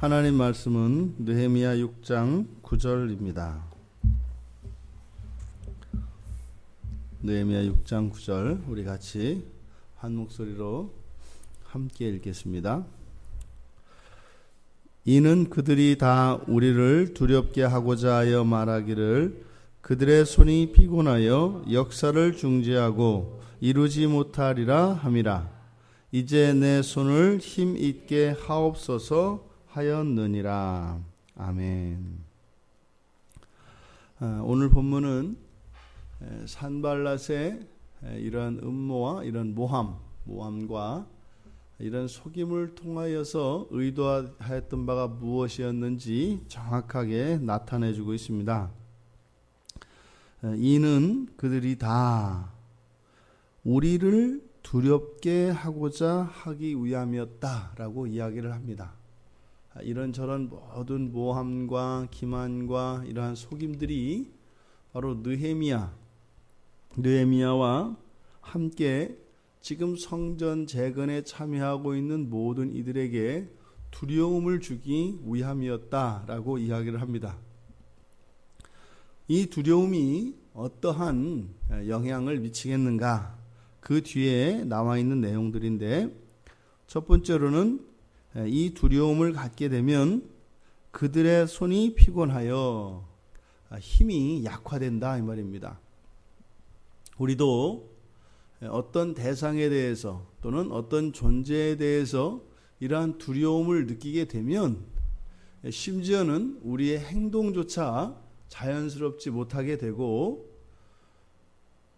하나님 말씀은 느헤미야 6장 9절입니다. 느헤미야 6장 9절 우리 같이 한 목소리로 함께 읽겠습니다. 이는 그들이 다 우리를 두렵게 하고자 하여 말하기를 그들의 손이 피곤하여 역사를 중지하고 이루지 못하리라 함이라. 이제 내 손을 힘 있게 하옵소서 하였느니라. 아멘. 오늘 본문은 산발랏의 이런 음모와 이런 모함과 이런 속임을 통하여서 의도하였던 바가 무엇이었는지 정확하게 나타내주고 있습니다. 이는 그들이 다 우리를 두렵게 하고자 하기 위함이었다라고 이야기를 합니다. 이런저런 모든 모함과 기만과 이러한 속임들이 바로 느헤미야와 함께 지금 성전 재건에 참여하고 있는 모든 이들에게 두려움을 주기 위함이었다라고 이야기를 합니다. 이 두려움이 어떠한 영향을 미치겠는가? 그 뒤에 나와 있는 내용들인데, 첫 번째로는 이 두려움을 갖게 되면 그들의 손이 피곤하여 힘이 약화된다 이 말입니다. 우리도 어떤 대상에 대해서 또는 어떤 존재에 대해서 이러한 두려움을 느끼게 되면 심지어는 우리의 행동조차 자연스럽지 못하게 되고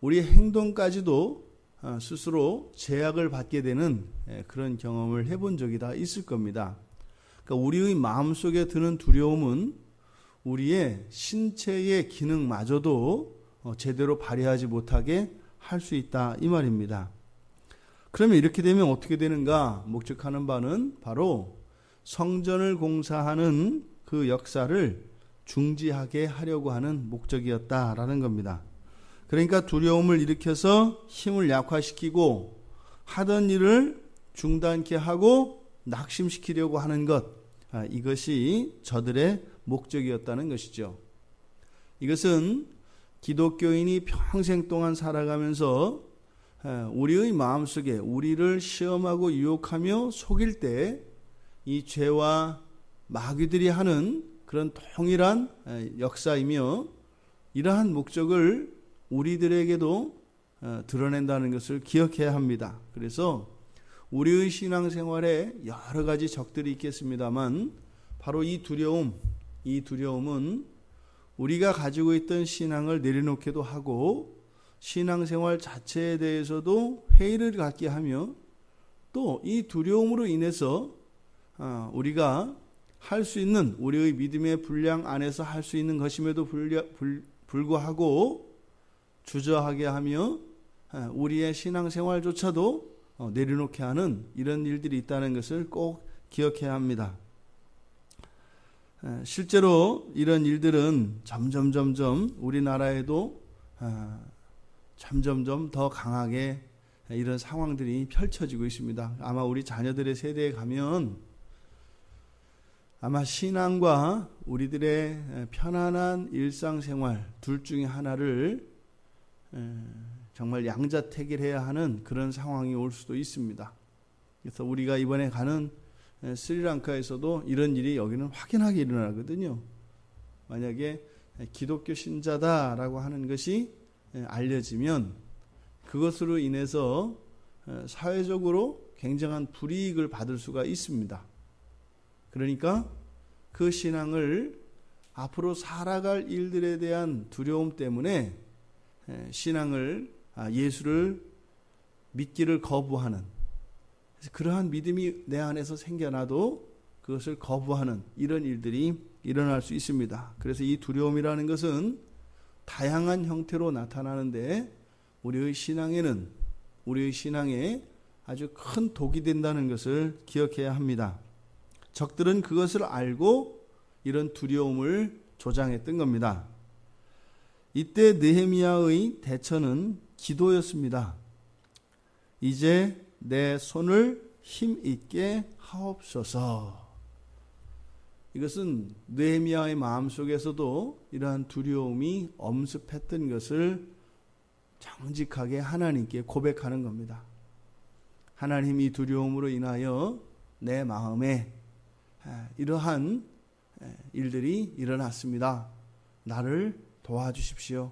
우리의 행동까지도 스스로 제약을 받게 되는 그런 경험을 해본 적이 다 있을 겁니다. 그러니까 우리의 마음속에 드는 두려움은 우리의 신체의 기능마저도 제대로 발휘하지 못하게 할 수 있다 이 말입니다. 그러면 이렇게 되면 어떻게 되는가? 목적하는 바는 바로 성전을 공사하는 그 역사를 중지하게 하려고 하는 목적이었다라는 겁니다. 그러니까 두려움을 일으켜서 힘을 약화시키고 하던 일을 중단케 하고 낙심시키려고 하는 것, 이것이 저들의 목적이었다는 것이죠. 이것은 기독교인이 평생 동안 살아가면서 우리의 마음속에 우리를 시험하고 유혹하며 속일 때 이 죄와 마귀들이 하는 그런 동일한 역사이며 이러한 목적을 우리들에게도 드러낸다는 것을 기억해야 합니다. 그래서 우리의 신앙생활에 여러 가지 적들이 있겠습니다만 바로 이 두려움은 우리가 가지고 있던 신앙을 내려놓기도 하고 신앙생활 자체에 대해서도 회의를 갖게 하며 또 이 두려움으로 인해서 우리가 할 수 있는 우리의 믿음의 분량 안에서 할 수 있는 것임에도 불구하고 주저하게 하며 우리의 신앙생활조차도 내려놓게 하는 이런 일들이 있다는 것을 꼭 기억해야 합니다. 실제로 이런 일들은 점점 우리나라에도 점점 더 강하게 이런 상황들이 펼쳐지고 있습니다. 아마 우리 자녀들의 세대에 가면 아마 신앙과 우리들의 편안한 일상생활 둘 중에 하나를 정말 양자택일해야 하는 그런 상황이 올 수도 있습니다. 그래서 우리가 이번에 가는 스리랑카에서도 이런 일이 여기는 확연하게 일어나거든요. 만약에 기독교 신자다라고 하는 것이 알려지면 그것으로 인해서 사회적으로 굉장한 불이익을 받을 수가 있습니다. 그러니까 그 신앙을 앞으로 살아갈 일들에 대한 두려움 때문에 신앙을 예수를 믿기를 거부하는 그러한 믿음이 내 안에서 생겨나도 그것을 거부하는 이런 일들이 일어날 수 있습니다. 그래서 이 두려움이라는 것은 다양한 형태로 나타나는데 우리의 신앙에 아주 큰 독이 된다는 것을 기억해야 합니다. 적들은 그것을 알고 이런 두려움을 조장했던 겁니다. 이때 느헤미야의 대처는 기도였습니다. 이제 내 손을 힘있게 하옵소서. 이것은 느헤미야의 마음속에서도 이러한 두려움이 엄습했던 것을 정직하게 하나님께 고백하는 겁니다. 하나님, 이 두려움으로 인하여 내 마음에 이러한 일들이 일어났습니다. 나를 도와주십시오.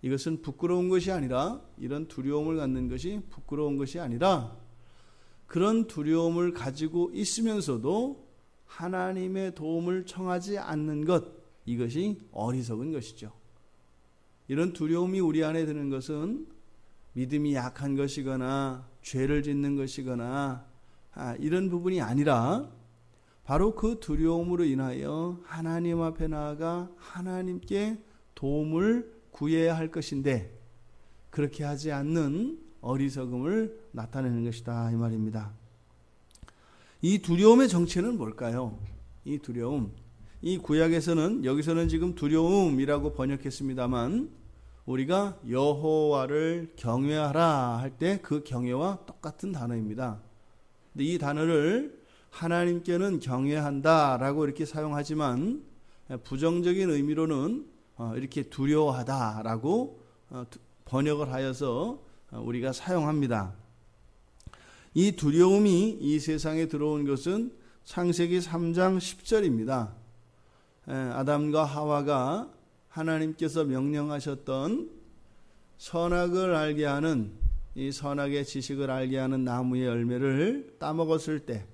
이것은 부끄러운 것이 아니라, 이런 두려움을 갖는 것이 부끄러운 것이 아니라, 그런 두려움을 가지고 있으면서도 하나님의 도움을 청하지 않는 것, 이것이 어리석은 것이죠. 이런 두려움이 우리 안에 드는 것은 믿음이 약한 것이거나 죄를 짓는 것이거나 이런 부분이 아니라, 바로 그 두려움으로 인하여 하나님 앞에 나아가 하나님께 도움을 구해야 할 것인데, 그렇게 하지 않는 어리석음을 나타내는 것이다, 이 말입니다. 이 두려움의 정체는 뭘까요? 이 두려움, 이 구약에서는, 여기서는 지금 두려움이라고 번역했습니다만, 우리가 여호와를 경외하라 할 때 그 경외와 똑같은 단어입니다. 근데 이 단어를 하나님께는 경외한다라고 이렇게 사용하지만, 부정적인 의미로는 이렇게 두려워하다라고 번역을 하여서 우리가 사용합니다. 이 두려움이 이 세상에 들어온 것은 창세기 3장 10절입니다. 아담과 하와가 하나님께서 명령하셨던 선악을 알게 하는, 이 선악의 지식을 알게 하는 나무의 열매를 따먹었을 때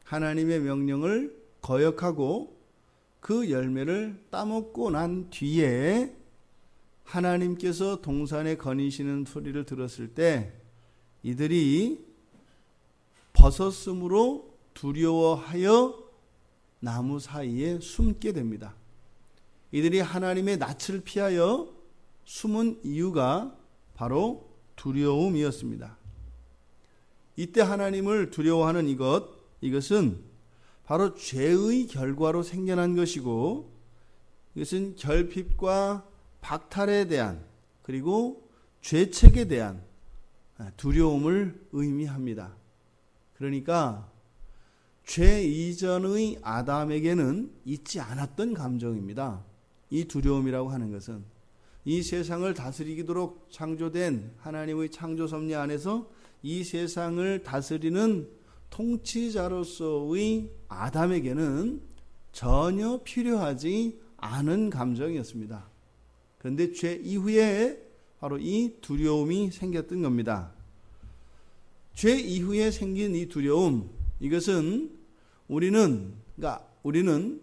하나님의 명령을 거역하고 그 열매를 따먹고 난 뒤에 하나님께서 동산에 거니시는 소리를 들었을 때 이들이 벗었으므로 두려워하여 나무 사이에 숨게 됩니다. 이들이 하나님의 낯을 피하여 숨은 이유가 바로 두려움이었습니다. 이때 하나님을 두려워하는 이것은 바로 죄의 결과로 생겨난 것이고, 이것은 결핍과 박탈에 대한, 그리고 죄책에 대한 두려움을 의미합니다. 그러니까 죄 이전의 아담에게는 있지 않았던 감정입니다. 이 두려움이라고 하는 것은 이 세상을 다스리도록 창조된 하나님의 창조 섭리 안에서 이 세상을 다스리는 통치자로서의 아담에게는 전혀 필요하지 않은 감정이었습니다. 그런데 죄 이후에 바로 이 두려움이 생겼던 겁니다. 죄 이후에 생긴 이 두려움, 이것은 우리는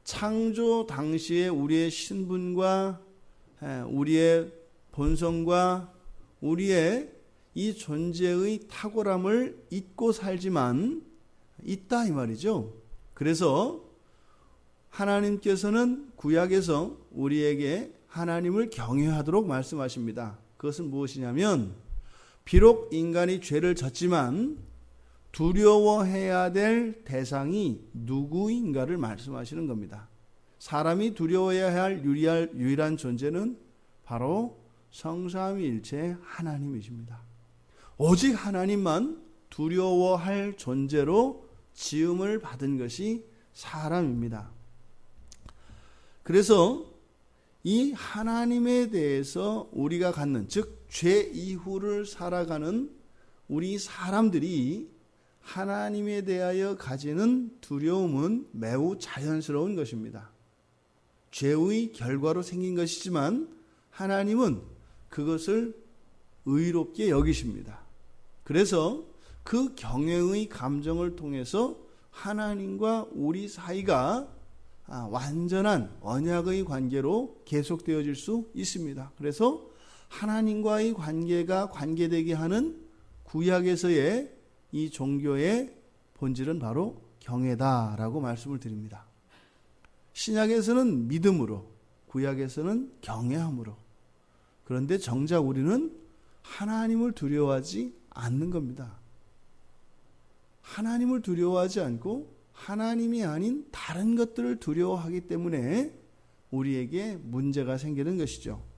창조 당시에 우리의 신분과 우리의 본성과 우리의 이 존재의 탁월함을 잊고 살지만 있다, 이 말이죠. 그래서 하나님께서는 구약에서 우리에게 하나님을 경외하도록 말씀하십니다. 그것은 무엇이냐면, 비록 인간이 죄를 졌지만 두려워해야 될 대상이 누구인가를 말씀하시는 겁니다. 사람이 두려워해야 할 유일한 존재는 바로 성삼위일체 하나님이십니다. 오직 하나님만 두려워할 존재로 지음을 받은 것이 사람입니다. 그래서 이 하나님에 대해서 우리가 갖는, 즉 죄 이후를 살아가는 우리 사람들이 하나님에 대하여 가지는 두려움은 매우 자연스러운 것입니다. 죄의 결과로 생긴 것이지만 하나님은 그것을 의롭게 여기십니다. 그래서 그 경외의 감정을 통해서 하나님과 우리 사이가 완전한 언약의 관계로 계속되어질 수 있습니다. 그래서 하나님과의 관계가 관계되게 하는 구약에서의 이 종교의 본질은 바로 경외다라고 말씀을 드립니다. 신약에서는 믿음으로, 구약에서는 경외함으로. 그런데 정작 우리는 하나님을 두려워하지 않는 겁니다. 하나님을 두려워하지 않고 하나님이 아닌 다른 것들을 두려워하기 때문에 우리에게 문제가 생기는 것이죠.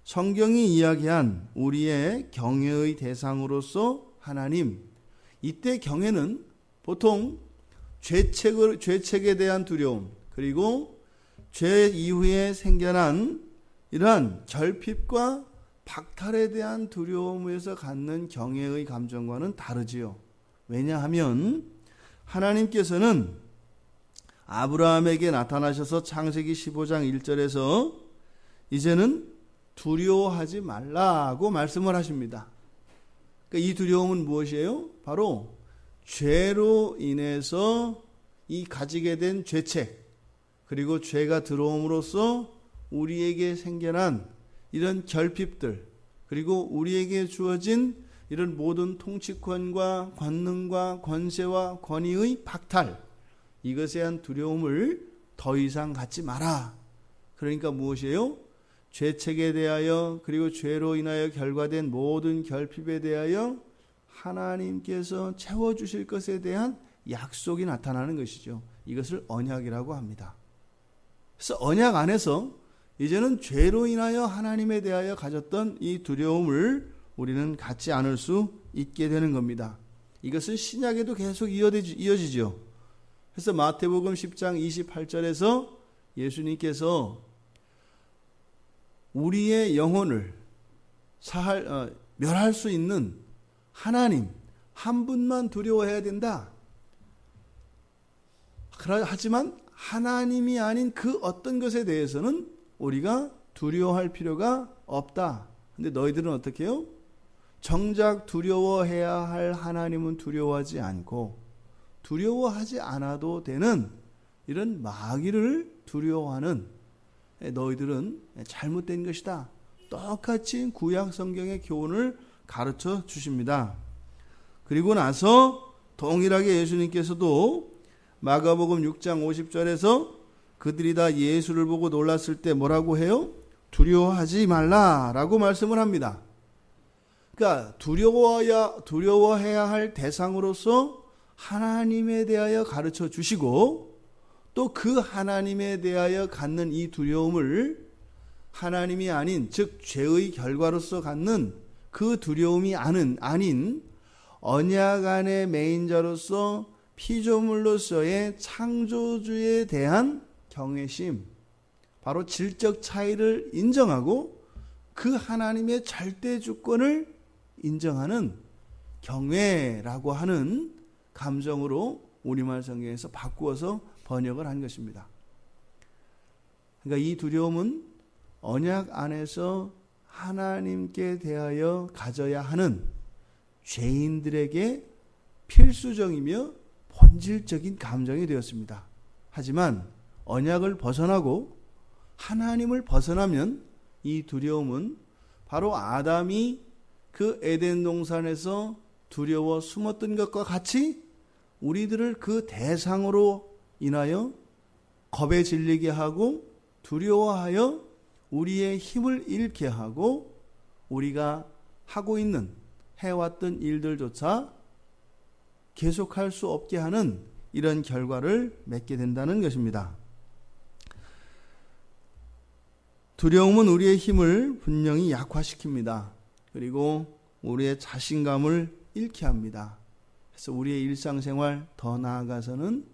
성경이 이야기한 우리의 경외의 대상으로서 하나님, 이때 경외는 보통 죄책에 대한 두려움, 그리고 죄 이후에 생겨난 이러한 결핍과 박탈에 대한 두려움에서 갖는 경외의 감정과는 다르지요. 왜냐하면 하나님께서는 아브라함에게 나타나셔서 창세기 15장 1절에서 이제는 두려워하지 말라고 말씀을 하십니다. 그러니까 이 두려움은 무엇이에요? 바로 죄로 인해서 이 가지게 된 죄책, 그리고 죄가 들어옴으로써 우리에게 생겨난 이런 결핍들, 그리고 우리에게 주어진 이런 모든 통치권과 권능과 권세와 권위의 박탈, 이것에 대한 두려움을 더 이상 갖지 마라. 그러니까 무엇이에요? 죄책에 대하여, 그리고 죄로 인하여 결과된 모든 결핍에 대하여 하나님께서 채워주실 것에 대한 약속이 나타나는 것이죠. 이것을 언약이라고 합니다. 그래서 언약 안에서 이제는 죄로 인하여 하나님에 대하여 가졌던 이 두려움을 우리는 갖지 않을 수 있게 되는 겁니다. 이것은 신약에도 계속 이어지죠. 그래서 마태복음 10장 28절에서 예수님께서 우리의 영혼을 멸할 수 있는 하나님 한 분만 두려워해야 된다. 하지만 하나님이 아닌 그 어떤 것에 대해서는 우리가 두려워할 필요가 없다. 근데 너희들은 어떻게 해요? 정작 두려워해야 할 하나님은 두려워하지 않고 두려워하지 않아도 되는 이런 마귀를 두려워하는 너희들은 잘못된 것이다. 똑같이 구약 성경의 교훈을 가르쳐 주십니다. 그리고 나서 동일하게 예수님께서도 마가복음 6장 50절에서 그들이 다 예수를 보고 놀랐을 때 뭐라고 해요? 두려워하지 말라라고 말씀을 합니다. 그러니까 두려워해야 할 대상으로서 하나님에 대하여 가르쳐 주시고 또 그 하나님에 대하여 갖는 이 두려움을 하나님이 아닌, 즉 죄의 결과로서 갖는 그 두려움이 아닌 언약 안의 매인자로서 피조물로서의 창조주에 대한 경외심, 바로 질적 차이를 인정하고 그 하나님의 절대 주권을 인정하는 경외라고 하는 감정으로 우리말 성경에서 바꾸어서 번역을 한 것입니다. 그러니까 이 두려움은 언약 안에서 하나님께 대하여 가져야 하는 죄인들에게 필수적이며 본질적인 감정이 되었습니다. 하지만 언약을 벗어나고 하나님을 벗어나면 이 두려움은 바로 아담이 그 에덴 동산에서 두려워 숨었던 것과 같이 우리들을 그 대상으로 인하여 겁에 질리게 하고 두려워하여 우리의 힘을 잃게 하고 우리가 하고 있는 해왔던 일들조차 계속할 수 없게 하는 이런 결과를 맺게 된다는 것입니다. 두려움은 우리의 힘을 분명히 약화시킵니다. 그리고 우리의 자신감을 잃게 합니다. 그래서 우리의 일상생활, 더 나아가서는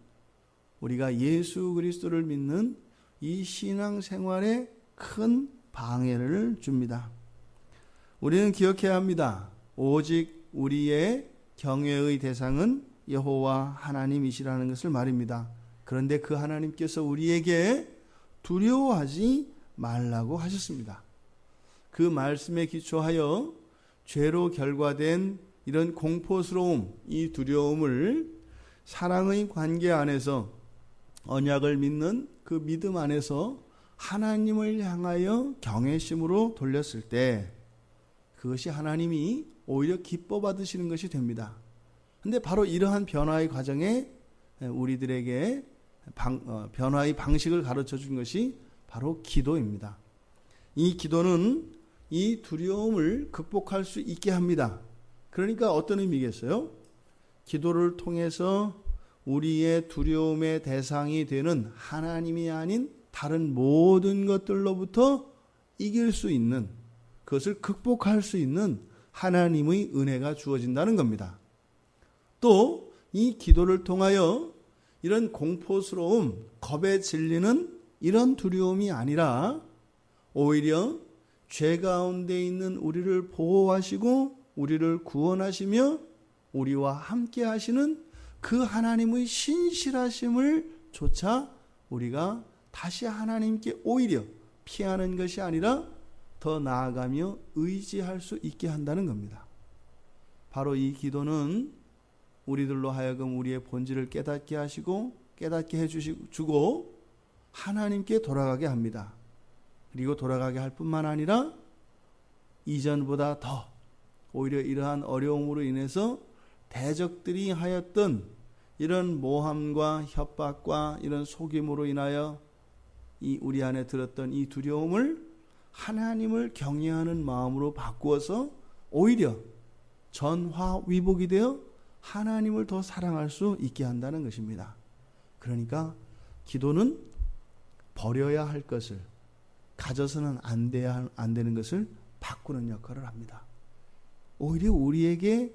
우리가 예수 그리스도를 믿는 이 신앙생활에 큰 방해를 줍니다. 우리는 기억해야 합니다. 오직 우리의 경외의 대상은 여호와 하나님이시라는 것을 말입니다. 그런데 그 하나님께서 우리에게 두려워하지 말라고 하셨습니다. 그 말씀에 기초하여 죄로 결과된 이런 공포스러움, 이 두려움을 사랑의 관계 안에서 언약을 믿는 그 믿음 안에서 하나님을 향하여 경외심으로 돌렸을 때 그것이 하나님이 오히려 기뻐 받으시는 것이 됩니다. 그런데 바로 이러한 변화의 과정에 우리들에게 변화의 방식을 가르쳐 준 것이 바로 기도입니다. 이 기도는 이 두려움을 극복할 수 있게 합니다. 그러니까 어떤 의미겠어요? 기도를 통해서 우리의 두려움의 대상이 되는 하나님이 아닌 다른 모든 것들로부터 이길 수 있는, 그것을 극복할 수 있는 하나님의 은혜가 주어진다는 겁니다. 또 이 기도를 통하여 이런 공포스러움, 겁에 질리는 이런 두려움이 아니라 오히려 죄 가운데 있는 우리를 보호하시고 우리를 구원하시며 우리와 함께 하시는 그 하나님의 신실하심을 조차 우리가 다시 하나님께 오히려 피하는 것이 아니라 더 나아가며 의지할 수 있게 한다는 겁니다. 바로 이 기도는 우리들로 하여금 우리의 본질을 깨닫게 하시고 깨닫게 해주고 하나님께 돌아가게 합니다. 그리고 돌아가게 할 뿐만 아니라 이전보다 더 오히려 이러한 어려움으로 인해서 대적들이 하였던 이런 모함과 협박과 이런 속임으로 인하여 이 우리 안에 들었던 이 두려움을 하나님을 경외하는 마음으로 바꾸어서 오히려 전화위복이 되어 하나님을 더 사랑할 수 있게 한다는 것입니다. 그러니까 기도는 버려야 할 것을 가져서는 안 되는 것을 바꾸는 역할을 합니다. 오히려 우리에게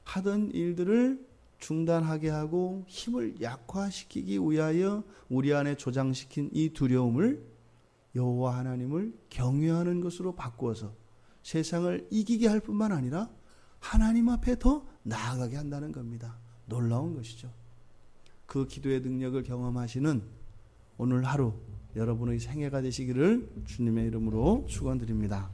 하던 일들을 중단하게 하고 힘을 약화시키기 위하여 우리 안에 조장시킨 이 두려움을 여호와 하나님을 경외하는 것으로 바꾸어서 세상을 이기게 할 뿐만 아니라 하나님 앞에 더 나아가게 한다는 겁니다. 놀라운 것이죠. 그 기도의 능력을 경험하시는 오늘 하루 여러분의 생애가 되시기를 주님의 이름으로 축원드립니다.